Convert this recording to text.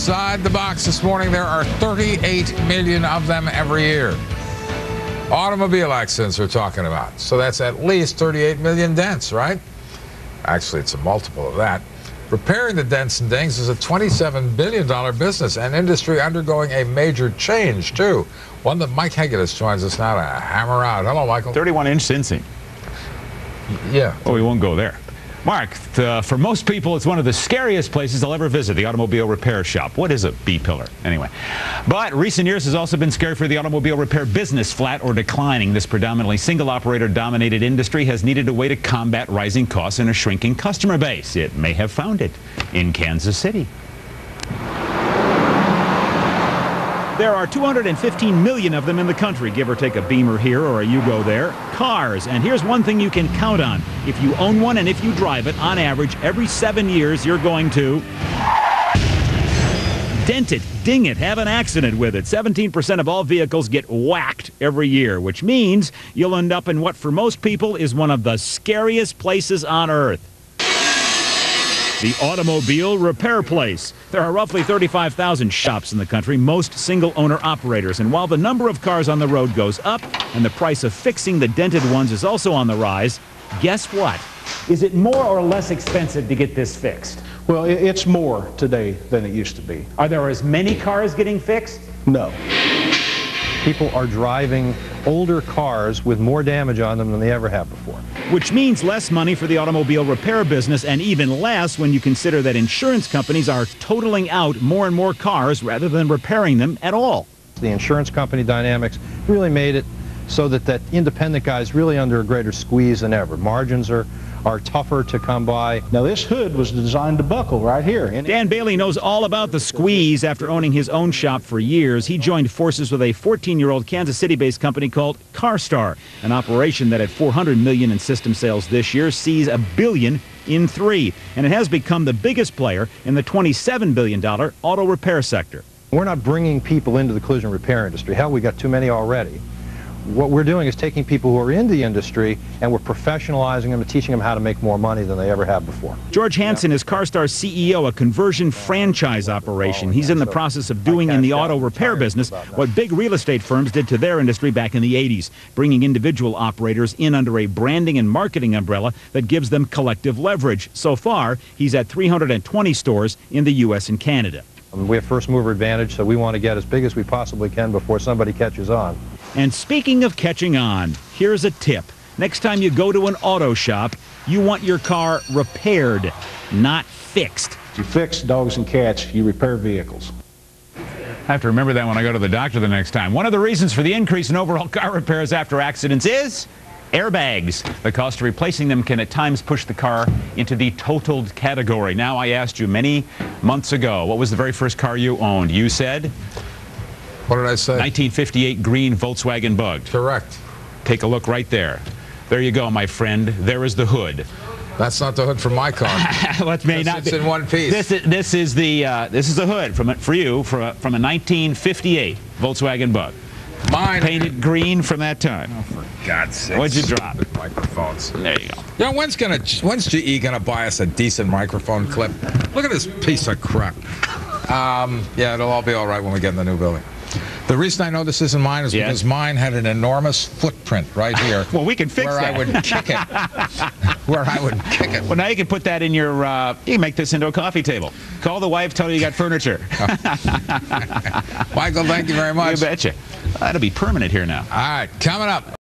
inside the box this morning, there are 38 million of them every year. Automobile accidents we're talking about. So that's at least 38 million dents, right? Actually, it's a multiple of that. Repairing the dents and dings is a $27 billion business, an industry undergoing a major change, too. One that Mike Hegedus joins us now to hammer out. Hello, Michael. 31-inch Cincy. Yeah. Oh, we won't go there. Mark, for most people, it's one of the scariest places they'll ever visit, the automobile repair shop. What is a B-pillar, anyway? But recent years has also been scary for the automobile repair business, flat or declining. This predominantly single-operator-dominated industry has needed a way to combat rising costs and a shrinking customer base. It may have found it in Kansas City. There are 215 million of them in the country, give or take a Beamer here or a Yugo there. Cars. And here's one thing you can count on. If you own one and if you drive it, on average, every 7 years, you're going to dent it, ding it, have an accident with it. 17% of all vehicles get whacked every year, which means you'll end up in what for most people is one of the scariest places on earth. The automobile repair place. There are roughly 35,000 shops in the country, most single-owner operators. And while the number of cars on the road goes up and the price of fixing the dented ones is also on the rise, guess what? Is it more or less expensive to get this fixed? Well, it's more today than it used to be. Are there as many cars getting fixed? No. People are driving older cars with more damage on them than they ever have before. Which means less money for the automobile repair business, and even less when you consider that insurance companies are totaling out more and more cars rather than repairing them at all. The insurance company dynamics really made it so that independent guy's really under a greater squeeze than ever. Margins are tougher to come by. Now, this hood was designed to buckle right here. Dan Bailey knows all about the squeeze after owning his own shop for years. He joined forces with a 14-year-old Kansas City-based company called CARSTAR, an operation that at $400 million in system sales this year sees $1 billion in 3. And it has become the biggest player in the $27 billion auto repair sector. We're not bringing people into the collision repair industry. Hell, we got too many already. What we're doing is taking people who are in the industry and we're professionalizing them and teaching them how to make more money than they ever have before. George Hansen is CARSTAR's CEO, a conversion franchise operation. He's in the process of doing in the auto repair business what big real estate firms did to their industry back in the 80s, bringing individual operators in under a branding and marketing umbrella that gives them collective leverage. So far, he's at 320 stores in the U.S. and Canada. We have first mover advantage, so we want to get as big as we possibly can before somebody catches on. And speaking of catching on, here's a tip. Next time you go to an auto shop, you want your car repaired, not fixed. You fix dogs and cats, you repair vehicles. I have to remember that when I go to the doctor the next time. One of the reasons for the increase in overall car repairs after accidents is airbags. The cost of replacing them can at times push the car into the totaled category. Now, I asked you many months ago, what was the very first car you owned? You said? What did I say? 1958 green Volkswagen Bug. Correct. Take a look right there. There you go, my friend. There is the hood. That's not the hood for my car. It may not be. It's in one piece. This is the hood for you from a 1958 Volkswagen Bug. Mine painted green from that time. Oh, for God's sake! What'd you drop? Microphones. There you go. You know, when's GE gonna buy us a decent microphone clip? Look at this piece of crap. Yeah, it'll all be all right when we get in the new building. The reason I know this isn't mine is because mine had an enormous footprint right here. Well, we can fix where that. I would kick it. Where I would kick it. Well, now you can put that in your, you can make this into a coffee table. Call the wife, tell her you got furniture. Michael, thank you very much. You betcha. That'll be permanent here now. All right, coming up.